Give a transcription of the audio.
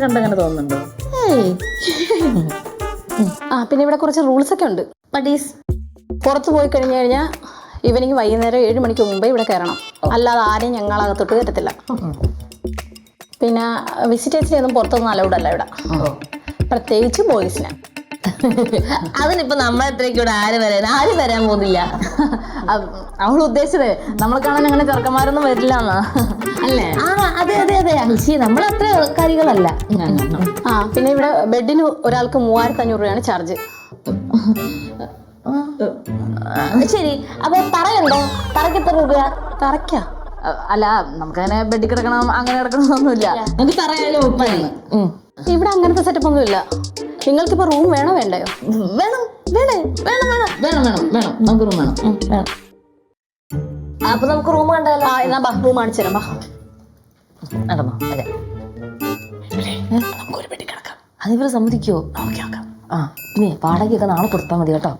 കണ്ടങ്ങനെ തോന്നുന്നുണ്ടോ? പിന്നെ ഇവിടെ കുറച്ച് റൂൾസ് ഒക്കെ ഉണ്ട്. പുറത്ത് പോയി കഴിഞ്ഞു കഴിഞ്ഞാൽ ഈവനിങ് വൈകുന്നേരം 7 മണിക്ക് മുമ്പേ ഇവിടെ കയറണം. അല്ലാതെ ആരെയും ഞങ്ങളകത്തോട്ട് കയറ്റത്തില്ല. പിന്നെ വിസിറ്റേഴ്സിനൊന്നും പുറത്തൊന്നും അലൗഡ് അല്ല ഇവിടെ, പ്രത്യേകിച്ച് ബോയ്സിന്. അതിനിപ്പോ നമ്മളെത്രയ്ക്കൂടെ ആരും വരാൻ പോകുന്നില്ല. അവൾ ഉദ്ദേശിച്ചത് നമ്മളെ കാണാൻ അങ്ങനെ ചെറുക്കന്മാരൊന്നും വരില്ല എന്നാ അല്ലേ? അതെ അതെ അതെ, നമ്മളത്ര കാര്യങ്ങളല്ല. പിന്നെ ഇവിടെ ബെഡിന് ഒരാൾക്ക് 3500 രൂപയാണ് ചാർജ്. ശരി, അപ്പൊ തറയുണ്ടോ? തറയ്ക്ക് എത്ര രൂപയാ? തറയ്ക്കാ? അല്ല, നമുക്കങ്ങനെ ബെഡിൽ കിടക്കണം അങ്ങനെ കിടക്കണമെന്നൊന്നുമില്ല. നമുക്ക് തറയായാലും ഒപ്പാണ്. ഇവിടെ അങ്ങനത്തെ സെറ്റപ്പ് ഒന്നും ഇല്ല. നിങ്ങൾക്കിപ്പോ റൂം വേണോ വേണ്ടയോ? വേണം വേണം വേണം വേണം വേണം വേണം നമുക്ക് റൂം വേണം. അപ്പൊ നമുക്ക് റൂം കണ്ടാലോ? എന്നാ റൂം കാണിച്ചു തരാം. നടന്നോ? അതെ, നമുക്കൊരു ബെഡിൽ കിടക്കാം. അതിവര് സമ്മതിക്കോ? നോക്കി നോക്കാം. പിന്നെ വാടകയൊക്കെ നാളെ കൊടുത്താൽ മതി കേട്ടോ.